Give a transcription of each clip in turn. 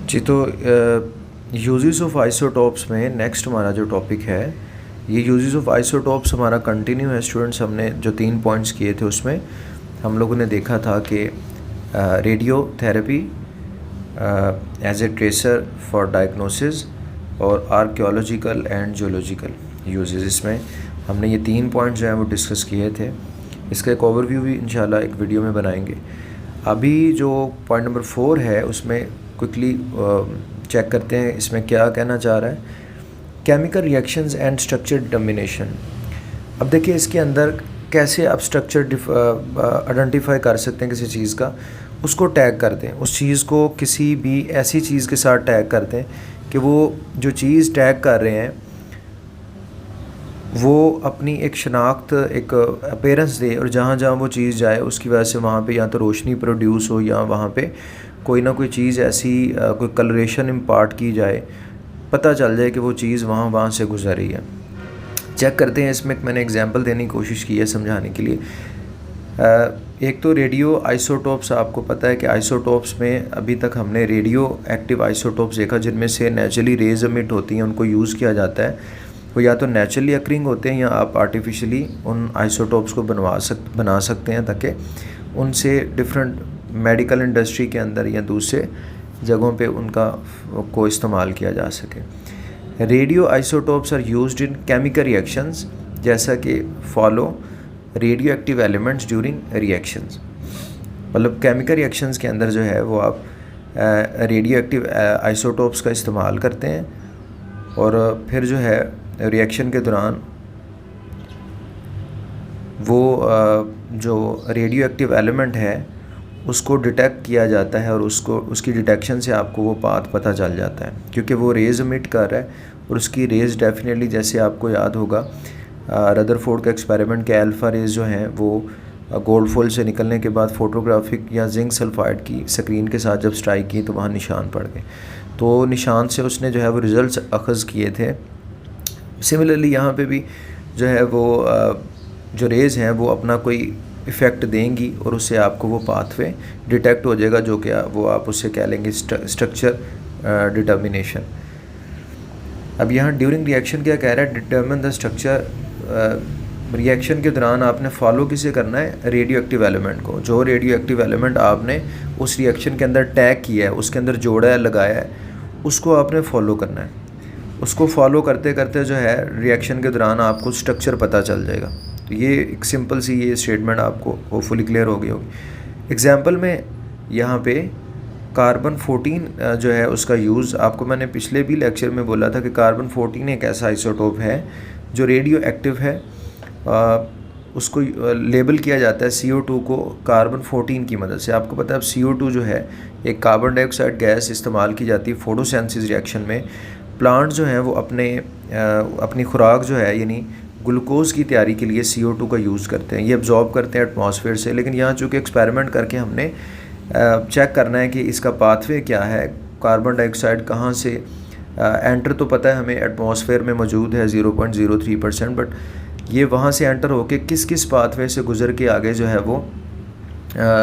जी तो uses of isotopes में next हमारा जो टॉपिक है, ये यूजेस ऑफ आइसोटोप्स हमारा कंटिन्यू है स्टूडेंट्स। हमने जो 3 पॉइंट्स किए थे उसमें हम लोगों ने देखा था कि radio therapy as a tracer for diagnosis और आर्कियोलॉजिकल एंड जियोलॉजिकल यूजेस, इसमें हमने ये 3 पॉइंट्स जो हैं वो डिस्कस किए थे। इसका एक ओवरव्यू भी इंशाल्लाह एक वीडियो में बनाएंगे। अभी जो पॉइंट नंबर 4 है उसमें क्विकली चेक करते हैं इसमें क्या कहना चाह रहा है। Chemical reactions and structure determination. अब देखिए इसके अंदर कैसे आप स्ट्रक्चर आइडेंटिफाई कर सकते हैं किसी चीज़ का, उसको टैग कर दें, उस चीज़ को किसी भी ऐसी चीज़ के साथ टैग कर दें कि वो जो चीज़ टैग कर रहे हैं वो अपनी एक शनाख्त, एक अपीयरेंस दे, और जहाँ जहाँ वो चीज़ जाए उसकी वजह से वहाँ पे या तो रोशनी प्रोड्यूस हो या वहाँ पे कोई ना कोई चीज़ ऐसी कोई कलरेशन इम्पार्ट की जाए, पता चल जाए कि वो चीज़ वहाँ से गुजर रही है। चेक करते हैं। इसमें मैंने एग्जांपल देने की कोशिश की है समझाने के लिए। एक तो रेडियो आइसोटोप्स, आपको पता है कि आइसोटोप्स में अभी तक हमने रेडियो एक्टिव आइसोटोप्स देखा जिनमें से नेचुरली रेज एमिट होती हैं, उनको यूज़ किया जाता है। वो या तो नेचुरली अक्रिंग होते हैं या आप आर्टिफिशियली उन आइसोटोप्स को बना सकते हैं ताकि उनसे डिफरेंट मेडिकल इंडस्ट्री के अंदर या दूसरे जगहों पे उनका को इस्तेमाल किया जा सके। Radio isotopes are used in chemical reactions, जैसा कि follow radio active elements during reactions. मतलब केमिकल रिएक्शंस के अंदर जो है वो आप रेडियो एक्टिव आइसोटोप्स का इस्तेमाल करते हैं और फिर जो है रिएक्शन के दौरान वो जो रेडियो एक्टिव एलिमेंट है उसको डिटेक्ट किया जाता है और उसकी डिटेक्शन से आपको वो पाथ पता चल जाता है, क्योंकि वो रेज एमिट कर रहा है और उसकी रेज डेफिनेटली, जैसे आपको याद होगा रदरफोर्ड का एक्सपेरिमेंट के अल्फ़ा रेज जो हैं वो गोल्ड फॉइल से निकलने के बाद फोटोग्राफिक या जिंक सल्फाइड की स्क्रीन के साथ जब स्ट्राइक की तो वहाँ निशान पड़ गए, तो निशान से उसने जो है वो रिज़ल्ट अखज़ किए थे। सिमिलरली यहाँ पे भी जो है वो जो रेज़ हैं वो अपना कोई इफ़ेक्ट देंगी और उससे आपको वो पाथवे डिटेक्ट हो जाएगा, जो कि वो आप उससे कह लेंगे स्ट्रक्चर डिटर्मिनेशन। अब यहाँ ड्यूरिंग रिएक्शन क्या कह रहा है, डिटर्मिन द स्ट्रक्चर। रिएक्शन के दौरान आपने फॉलो किसे करना है, रेडियो एक्टिव एलिमेंट को। जो रेडियो एक्टिव एलिमेंट आपने उस रिएक्शन के अंदर टैग किया है, उसके अंदर जोड़ा है, लगाया है, उसको आपने फॉलो करना है। उसको फॉलो करते करते जो है रिएक्शन के दौरान आपको स्ट्रक्चर पता चल जाएगा। तो ये एक सिंपल सी ये स्टेटमेंट आपको होपफुली क्लियर हो गई होगी। एग्जांपल में यहाँ पे कार्बन 14 जो है उसका यूज़, आपको मैंने पिछले भी लेक्चर में बोला था कि कार्बन 14 एक ऐसा आइसोटोप है जो रेडियो एक्टिव है। उसको लेबल किया जाता है CO2 को कार्बन 14 की मदद से। आपको पता है अब CO2 जो है एक कार्बन डाइऑक्साइड गैस इस्तेमाल की जाती है फोटोसिंथेसिस रिएक्शन में। प्लांट जो हैं वो अपनी खुराक जो है यानी ग्लूकोज की तैयारी के लिए CO2 का यूज़ करते हैं, ये अब्जॉर्ब करते हैं एटमॉस्फेयर से। लेकिन यहाँ चूँकि एक्सपेरिमेंट करके हमने चेक करना है कि इसका पाथवे क्या है, कार्बन डाइऑक्साइड कहाँ से एंटर, तो पता है हमें एटमॉस्फेयर में मौजूद है 0.03%, बट ये वहाँ से एंटर होके किस किस पाथवे से गुजर के आगे जो है वो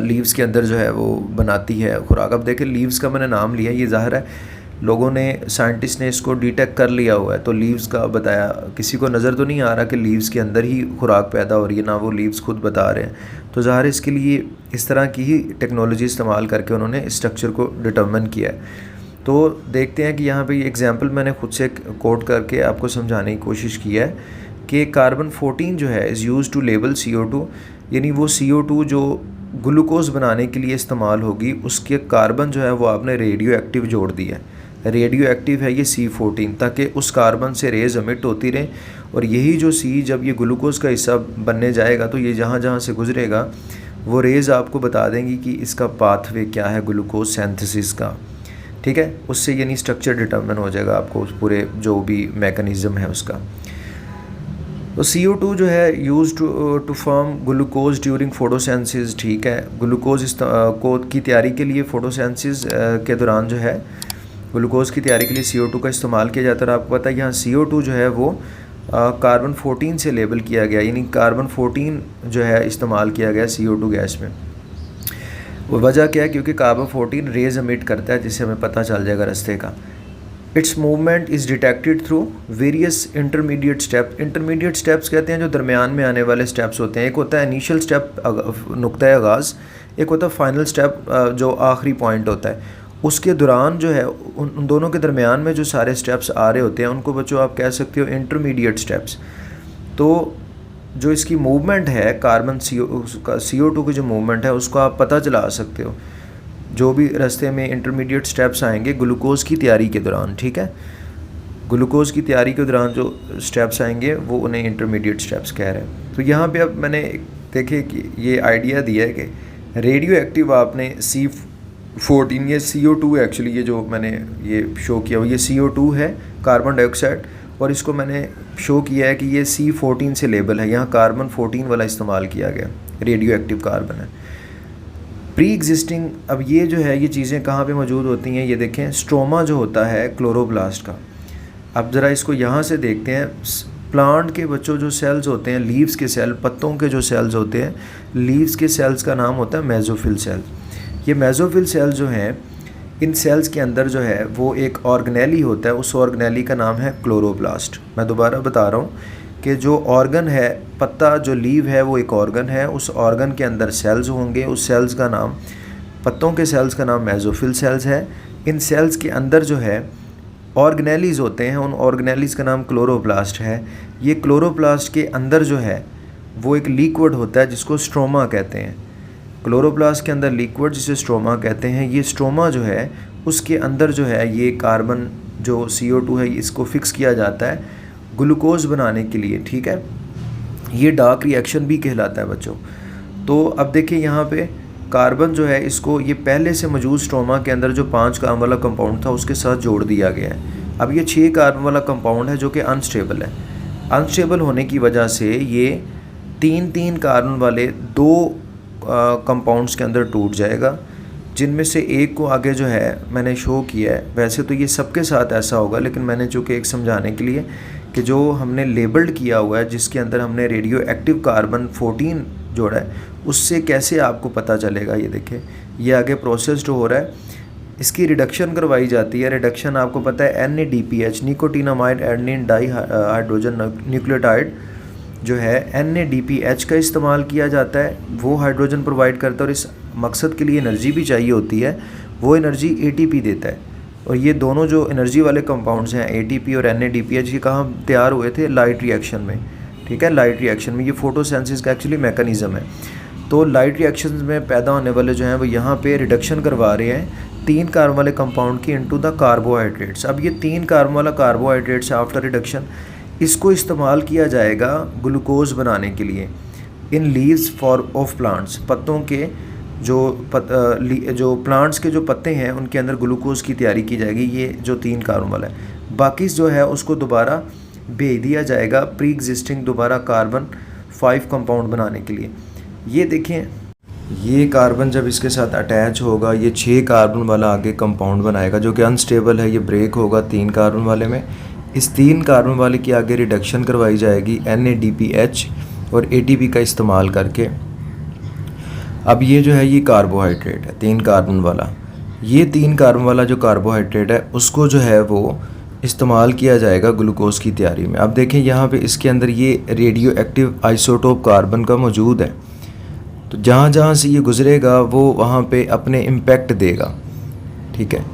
लीव्स के अंदर जो है वो बनाती है खुराक। अब देखें लीव्स का मैंने नाम लिया, ये ज़ाहिर है लोगों ने, साइंटिस्ट ने इसको डिटेक्ट कर लिया हुआ है, तो लीव्स का बताया। किसी को नज़र तो नहीं आ रहा कि लीव्स के अंदर ही खुराक पैदा हो रही है, ना वो लीव्स खुद बता रहे हैं। तो ज़ाहिर इसके लिए इस तरह की ही टेक्नोलॉजी इस्तेमाल करके उन्होंने स्ट्रक्चर को डिटर्मिन किया है। तो देखते हैं कि यहाँ पे एग्जांपल मैंने खुद से कोट करके आपको समझाने की कोशिश की है कि कार्बन 14 जो है is use to label CO2, यानी वो CO2 जो ग्लूकोज बनाने के लिए इस्तेमाल होगी उसके कार्बन जो है वो आपने रेडियो एक्टिव जोड़ दिया है। रेडियो एक्टिव है ये C14, ताकि उस कार्बन से रेज एमिट होती रहे, और यही जो C जब ये ग्लूकोज का हिस्सा बनने जाएगा तो ये जहाँ जहाँ से गुजरेगा वो रेज़ आपको बता देंगी कि इसका पाथवे क्या है ग्लूकोज सिंथेसिस का। ठीक है, उससे यानी स्ट्रक्चर डिटर्मिन हो जाएगा आपको उस पूरे जो भी मैकेनिज़्म है उसका। तो CO2 जो है use to form glucose during photosynthesis. ठीक है, ग्लूकोज को की तैयारी के लिए फोटोसिंथेसिस के दौरान जो है ग्लूकोज की तैयारी के लिए CO2 का इस्तेमाल किया जाता है। और आपको पता है यहाँ CO2 जो है वो कार्बन 14 से लेबल किया गया, यानी कार्बन 14 जो है इस्तेमाल किया गया CO2 गैस में। वजह क्या है, क्योंकि कार्बन 14 रेज एमिट करता है, जिससे हमें पता चल जाएगा रास्ते का। It's movement is detected through various intermediate step. Intermediate steps कहते हैं जो दरमियान में आने वाले स्टेप्स होते हैं। एक होता है इनिशियल स्टेप, नुक्ता आगाज़, एक होता है फाइनल स्टेप, जो आखिरी पॉइंट होता है। उसके दौरान जो है उन दोनों के दरमियान में जो सारे स्टेप्स आ रहे होते हैं उनको बच्चों आप कह सकते हो इंटरमीडिएट स्टेप्स। तो जो इसकी मूवमेंट है कार्बन CO2 की जो मूवमेंट है उसको आप पता चला सकते हो जो भी रास्ते में इंटरमीडिएट स्टेप्स आएंगे ग्लूकोज की तैयारी के दौरान, ठीक है। ग्लूकोज की तैयारी के दौरान जो स्टेप्स आएंगे वो उन्हें इंटरमीडिएट स्टेप्स कह रहे हैं। तो यहाँ पे अब मैंने देखे कि ये आइडिया दिया है कि रेडियो एक्टिव आपने C14, ये CO2 एक्चुअली, ये जो मैंने ये शो किया वो ये CO2 है, कार्बन डाइऑक्साइड, और इसको मैंने शो किया है कि ये C14 से लेबल है, यहाँ कार्बन 14 वाला इस्तेमाल किया गया, रेडियो एक्टिव कार्बन है। प्री एग्जिस्टिंग, अब ये जो है ये चीज़ें कहाँ पे मौजूद होती हैं, ये देखें स्ट्रोमा जो होता है क्लोरोप्लास्ट का। अब ज़रा इसको यहाँ से देखते हैं। प्लांट के बच्चों जो सेल्स होते हैं, लीव्स के सेल, पत्तों के जो सेल्स होते हैं, लीव्स के सेल्स का नाम होता है मेसोफिल सेल। ये मेसोफिल सेल जो हैं, इन सेल्स के अंदर जो है वो एक ऑर्गेनेली होता है, उस ऑर्गेनेली का नाम है क्लोरोप्लास्ट। मैं दोबारा बता रहा हूँ कि जो ऑर्गन है, पत्ता जो लीव है वो एक ऑर्गन है, उस ऑर्गन के अंदर सेल्स होंगे, उस सेल्स का नाम, पत्तों के सेल्स का नाम मेसोफिल सेल्स है। इन सेल्स के अंदर जो है ऑर्गेनेलीज होते हैं, उन ऑर्गेनेलीज का नाम क्लोरोप्लास्ट है। ये क्लोरोप्लास्ट के अंदर जो है वो एक लिक्विड होता है जिसको स्ट्रोमा कहते हैं। क्लोरोप्लास्ट के अंदर लिक्विड जिसे स्ट्रोमा कहते हैं, ये स्ट्रोमा जो है उसके अंदर जो है ये कार्बन जो CO2 है इसको फिक्स किया जाता है ग्लूकोज बनाने के लिए, ठीक है। ये डार्क रिएक्शन भी कहलाता है बच्चों। तो अब देखिए यहाँ पे कार्बन जो है इसको ये पहले से मौजूद स्ट्रोमा के अंदर जो 5 कार्बन वाला कंपाउंड था उसके साथ जोड़ दिया गया है। अब ये 6 कार्बन वाला कंपाउंड है जो कि अनस्टेबल है। अनस्टेबल होने की वजह से ये 3 कार्बन वाले 2 कंपाउंड्स के अंदर टूट जाएगा, जिनमें से एक को आगे जो है मैंने शो किया है। वैसे तो ये सबके साथ ऐसा होगा, लेकिन मैंने चूँकि एक समझाने के लिए कि जो हमने लेबल्ड किया हुआ है जिसके अंदर हमने रेडियो एक्टिव कार्बन 14 जोड़ा है, उससे कैसे आपको पता चलेगा। ये देखें ये आगे प्रोसेस्ड हो रहा है, इसकी रिडक्शन करवाई जाती है। रिडक्शन आपको पता है NADPH, nicotinamide adenine di hydrogen nucleotide जो है NADPH का इस्तेमाल किया जाता है, वो हाइड्रोजन प्रोवाइड करता है और इस मकसद के लिए एनर्जी भी चाहिए होती है, वो एनर्जी ATP देता है। और ये दोनों जो एनर्जी वाले कंपाउंड्स हैं ATP और NADPH, ये कहाँ तैयार हुए थे, लाइट रिएक्शन में, ठीक है। लाइट रिएक्शन में ये फोटोसिंथेसिस का एक्चुअली मैकेनिज़्म है। तो लाइट रिएक्शंस में पैदा होने वाले जो हैं वो यहाँ पे रिडक्शन करवा रहे हैं 3 कार्बन वाले कंपाउंड की इनटू द कार्बोहाइड्रेट्स। अब ये 3 कार्बन वाला कार्बोहाइड्रेट्स आफ्टर रिडक्शन इसको इस्तेमाल किया जाएगा ग्लूकोज बनाने के लिए in leaves for of plants. पत्तों के जो प्लांट्स के जो पत्ते हैं उनके अंदर ग्लूकोज की तैयारी की जाएगी, ये जो 3 कार्बन वाला है। बाकी जो है उसको दोबारा भेज दिया जाएगा प्री एग्जिस्टिंग दोबारा कार्बन 5 कंपाउंड बनाने के लिए। ये देखें ये कार्बन जब इसके साथ अटैच होगा ये 6 कार्बन वाला आगे कंपाउंड बनाएगा जो कि अनस्टेबल है, ये ब्रेक होगा 3 कार्बन वाले में। इस 3 कार्बन वाले की आगे रिडक्शन करवाई जाएगी NADPH और ATP का इस्तेमाल करके। अब ये जो है ये कार्बोहाइड्रेट है 3 कार्बन वाला, ये 3 कार्बन वाला जो कार्बोहाइड्रेट है उसको जो है वो इस्तेमाल किया जाएगा ग्लूकोज की तैयारी में। अब देखें यहाँ पे इसके अंदर ये रेडियो एक्टिव आइसोटोप कार्बन का मौजूद है, तो जहाँ जहाँ से ये गुजरेगा वो वहाँ पे अपने इम्पैक्ट देगा, ठीक है।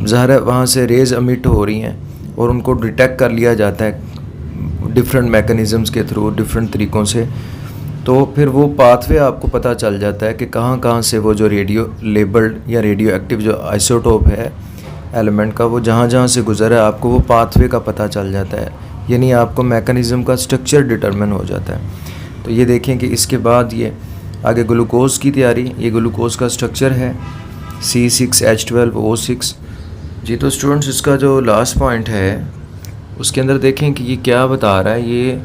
ज़ाहिर है वहाँ से रेज एमिट हो रही हैं और उनको डिटेक्ट कर लिया जाता है डिफरेंट मैकेनिज़म्स के थ्रू, डिफरेंट तरीक़ों से। तो फिर वो पाथवे आपको पता चल जाता है कि कहाँ कहाँ से वो जो रेडियो लेबल्ड या रेडियो एक्टिव जो आइसोटोप है एलिमेंट का वो जहाँ जहाँ से गुजरा है आपको वो पाथवे का पता चल जाता है, यानी आपको मैकेनिज़्म का स्ट्रक्चर डिटरमिन हो जाता है। तो ये देखें कि इसके बाद ये आगे ग्लूकोज की तैयारी, ये ग्लूकोज का स्ट्रक्चर है C6H12O6 जी। तो स्टूडेंट्स इसका जो लास्ट पॉइंट है उसके अंदर देखें कि ये क्या बता रहा है, ये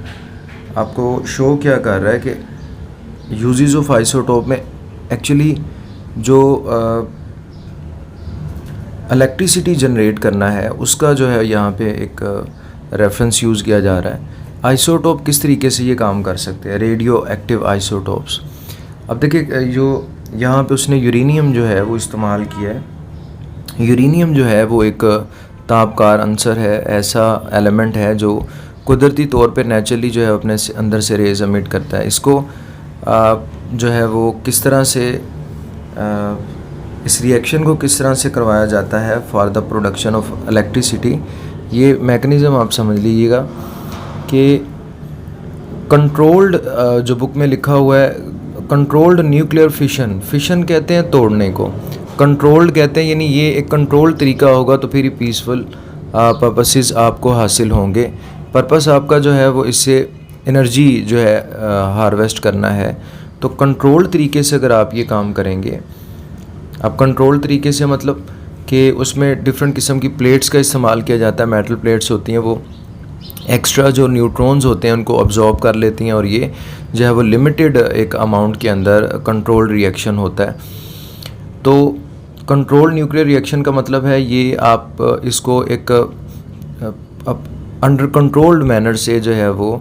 आपको शो क्या कर रहा है कि यूजेस ऑफ आइसोटोप में एक्चुअली जो इलेक्ट्रिसिटी जनरेट करना है उसका जो है यहाँ पे एक रेफरेंस यूज़ किया जा रहा है। आइसोटोप किस तरीके से ये काम कर सकते हैं, रेडियो एक्टिव आइसोटोप्स। अब देखिए जो यहाँ पे उसने यूरेनियम जो है वो इस्तेमाल किया है। यूरेनियम जो है वो एक तापकार अंसर है, ऐसा एलिमेंट है जो कुदरती तौर पे नेचुरली जो है अपने अंदर से रेज एमिट करता है। इसको जो है वो किस तरह से इस रिएक्शन को किस तरह से करवाया जाता है for the production of electricity, ये मैकेनिज़्म आप समझ लीजिएगा कि कंट्रोल्ड, जो बुक में लिखा हुआ है कंट्रोल्ड न्यूक्लियर फिशन, फिशन कहते हैं तोड़ने को, कंट्रोल्ड कहते हैं यानी ये एक कंट्रोल्ड तरीका होगा तो फिर पीसफुल पर्पसेस आपको हासिल होंगे। पर्पस आपका जो है वो इससे एनर्जी जो है हार्वेस्ट करना है। तो कंट्रोल्ड तरीके से अगर आप ये काम करेंगे, अब कंट्रोल तरीके से मतलब कि उसमें डिफरेंट किस्म की प्लेट्स का इस्तेमाल किया जाता है, मेटल प्लेट्स होती हैं, वो एक्स्ट्रा जो न्यूट्रॉन्स होते हैं उनको अब्जॉर्ब कर लेती हैं और ये जो है वो लिमिटेड एक अमाउंट के अंदर कंट्रोल्ड रिएक्शन होता है। तो कंट्रोल्ड न्यूक्लियर रिएक्शन का मतलब है ये आप इसको एक अंडर कंट्रोल्ड मैनर से जो है वो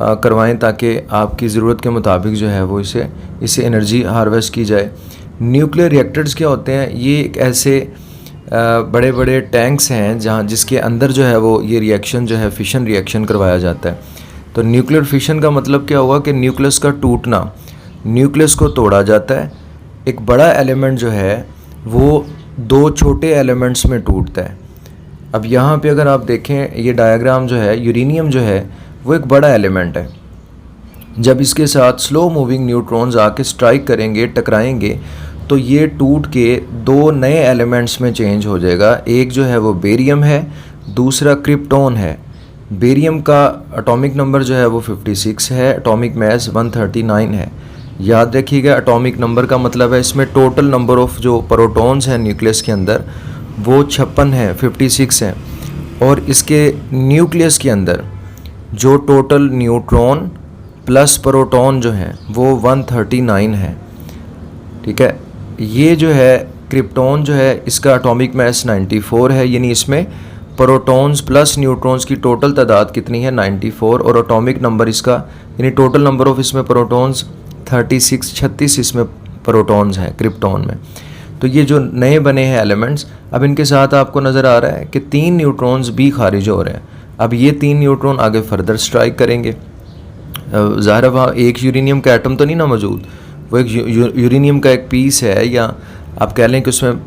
करवाएं ताकि आपकी ज़रूरत के मुताबिक जो है वो इससे एनर्जी हार्वेस्ट की जाए। न्यूक्लियर रिएक्टर्स क्या होते हैं, ये एक ऐसे बड़े बड़े टैंक्स हैं जहाँ जिसके अंदर जो है वो ये रिएक्शन जो है फिशन रिएक्शन करवाया जाता है। तो न्यूक्लियर फिशन का मतलब क्या हुआ कि न्यूक्लियस का टूटना, न्यूक्लियस को तोड़ा जाता है, एक बड़ा एलिमेंट जो है वो दो छोटे एलिमेंट्स में टूटता है। अब यहाँ पे अगर आप देखें ये डायग्राम जो है, यूरेनियम जो है वो एक बड़ा एलिमेंट है। जब इसके साथ स्लो मूविंग न्यूट्रॉन्स आके स्ट्राइक करेंगे, टकराएंगे, तो ये टूट के दो नए एलिमेंट्स में चेंज हो जाएगा। एक जो है वो बेरियम है, दूसरा क्रिप्टॉन है। बेरियम का एटॉमिक नंबर जो है वो 56 है, एटॉमिक मास 139 है। याद रखिएगा एटॉमिक नंबर का मतलब है इसमें टोटल नंबर ऑफ जो प्रोटॉन्स हैं न्यूक्लियस के अंदर वो 56 है, 56 है। और इसके न्यूक्लियस के अंदर जो टोटल न्यूट्रॉन प्लस प्रोटॉन जो हैं वो 139 है। ठीक है, ये जो है क्रिप्टॉन जो है इसका एटॉमिक मास 94 है, यानी इसमें प्रोटॉन्स प्लस न्यूट्रॉन्स की टोटल तादाद कितनी है 94, और एटॉमिक नंबर इसका यानी टोटल नंबर ऑफ इसमें प्रोटॉन्स 36 इसमें प्रोटॉन्स हैं क्रिप्टॉन में। तो ये जो नए बने हैं एलिमेंट्स, अब इनके साथ आपको नज़र आ रहा है कि 3 न्यूट्रॉन्स भी खारिज हो रहे हैं। अब ये 3 न्यूट्रॉन आगे फर्दर स्ट्राइक करेंगे। ज़ाहिर है वहाँ एक यूरेनियम का एटम तो नहीं ना मौजूद, वो एक यूरेनियम का एक पीस है, या आप कह लें कि उसमें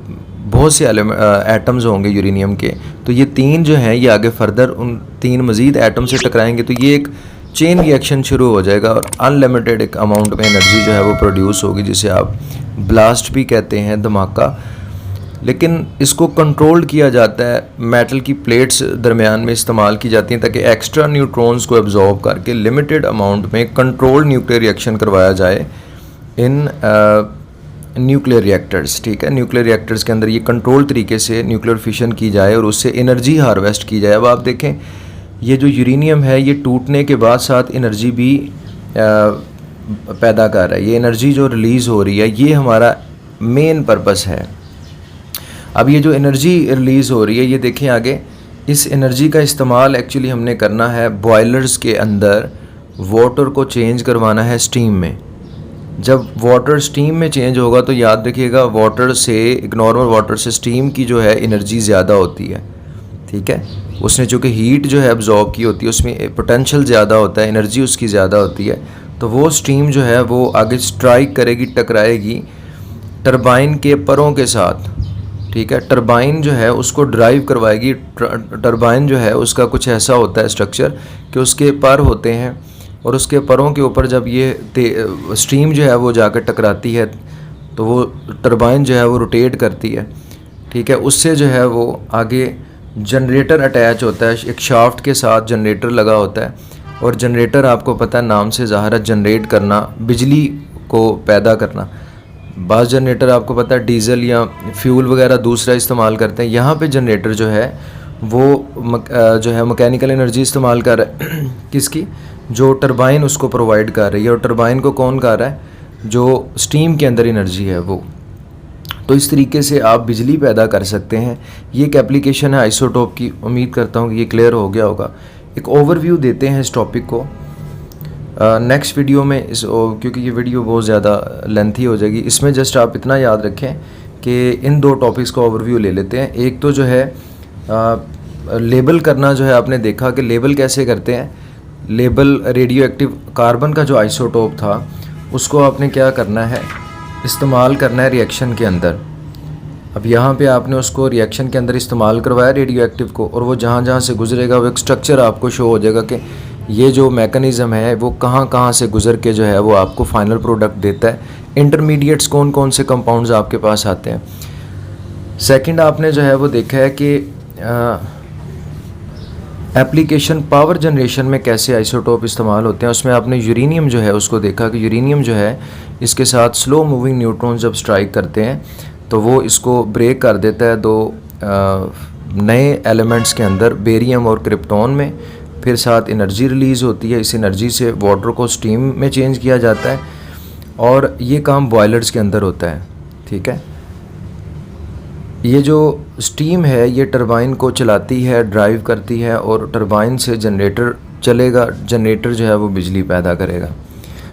बहुत से एटम्स होंगे यूरेनियम के। तो ये 3 जो हैं ये आगे फर्दर उन 3 मज़ीद एटम से टकराएंगे, तो ये एक चेन रिएक्शन शुरू हो जाएगा और अनलिमिटेड एक अमाउंट में एनर्जी जो है वो प्रोड्यूस होगी, जिसे आप ब्लास्ट भी कहते हैं, धमाका। लेकिन इसको कंट्रोल किया जाता है, मेटल की प्लेट्स दरमियान में इस्तेमाल की जाती हैं ताकि एक्स्ट्रा न्यूट्रॉन्स को एब्जॉर्ब करके लिमिटेड अमाउंट में कंट्रोल्ड न्यूक्लियर रिएक्शन करवाया जाए इन न्यूक्लियर रिएक्टर्स। ठीक है, न्यूक्लियर रिएक्टर्स के अंदर ये कंट्रोल तरीके से न्यूक्लियर फिशन की जाए और उससे एनर्जी हार्वेस्ट की जाए। अब आप देखें ये जो यूरेनियम है ये टूटने के बाद साथ एनर्जी भी पैदा कर रहा है। ये एनर्जी जो रिलीज़ हो रही है ये हमारा मेन पर्पस है। अब ये जो एनर्जी रिलीज़ हो रही है ये देखें आगे, इस एनर्जी का इस्तेमाल एक्चुअली हमने करना है बॉयलर्स के अंदर वाटर को चेंज करवाना है स्टीम में। जब वाटर स्टीम में चेंज होगा तो याद रखिएगा वाटर से, एक नॉर्मल वाटर से स्टीम की जो है एनर्जी ज़्यादा होती है। ठीक है, उसने चूँकि हीट जो है अब्जॉर्ब की होती है उसमें पोटेंशियल ज़्यादा होता है, एनर्जी उसकी ज़्यादा होती है। तो वो स्टीम जो है वो आगे स्ट्राइक करेगी, टकराएगी टरबाइन के परों के साथ। ठीक है, टरबाइन जो है उसको ड्राइव करवाएगी। टरबाइन जो है उसका कुछ ऐसा होता है स्ट्रक्चर कि उसके पर होते हैं और उसके परों के ऊपर जब ये स्टीम जो है वो जाकर टकराती है तो वो टरबाइन जो है वो रोटेट करती है। ठीक है, उससे जो है वो आगे जनरेटर अटैच होता है, एक शाफ्ट के साथ जनरेटर लगा होता है। और जनरेटर आपको पता है नाम से ज़ाहिर है जनरेट करना, बिजली को पैदा करना। बाज़ जनरेटर आपको पता है डीज़ल या फ्यूल वगैरह दूसरा इस्तेमाल करते हैं। यहाँ पे जनरेटर जो है वो जो है मैकेनिकल एनर्जी इस्तेमाल कर रहा है किसकी, जो टरबाइन उसको प्रोवाइड कर रही है। और टरबाइन को कौन कर रहा है, जो स्टीम के अंदर एनर्जी है वो। तो इस तरीके से आप बिजली पैदा कर सकते हैं। ये एक एप्लीकेशन है आइसोटोप की। उम्मीद करता हूँ कि ये क्लियर हो गया होगा। एक ओवरव्यू देते हैं इस टॉपिक को। नेक्स्ट वीडियो में क्योंकि ये वीडियो बहुत ज़्यादा लेंथी हो जाएगी, इसमें जस्ट आप इतना याद रखें कि इन 2 टॉपिक्स का ओवरव्यू ले लेते हैं। एक तो जो है लेबल करना, जो है आपने देखा कि लेबल कैसे करते हैं। लेबल रेडियो एक्टिव कार्बन का जो आइसोटोप था उसको आपने क्या करना है, इस्तेमाल करना है रिएक्शन के अंदर। अब यहाँ पे आपने उसको रिएक्शन के अंदर इस्तेमाल करवाया रेडियो एक्टिव को, और वो जहाँ जहाँ से गुजरेगा वो एक स्ट्रक्चर आपको शो हो जाएगा कि ये जो मैकेनिज़्म है वो कहाँ कहाँ से गुजर के जो है वो आपको फाइनल प्रोडक्ट देता है। इंटरमीडिएट्स कौन कौन से कंपाउंड्स आपके पास आते हैं। सेकंड आपने जो है वो देखा है कि एप्लीकेशन पावर जनरेशन में कैसे आइसोटोप इस्तेमाल होते हैं। उसमें आपने यूरेनियम जो है उसको देखा कि यूरेनियम जो है इसके साथ स्लो मूविंग न्यूट्रॉन जब स्ट्राइक करते हैं तो वो इसको ब्रेक कर देता है 2 नए एलिमेंट्स के अंदर, बेरियम और क्रिप्टॉन में। फिर साथ एनर्जी रिलीज़ होती है, इस एनर्जी से वाटर को स्टीम में चेंज किया जाता है, और ये काम बॉयलर्स के अंदर होता है। ठीक है, ये जो स्टीम है ये टरबाइन को चलाती है, ड्राइव करती है, और टरबाइन से जनरेटर चलेगा, जनरेटर जो है वो बिजली पैदा करेगा।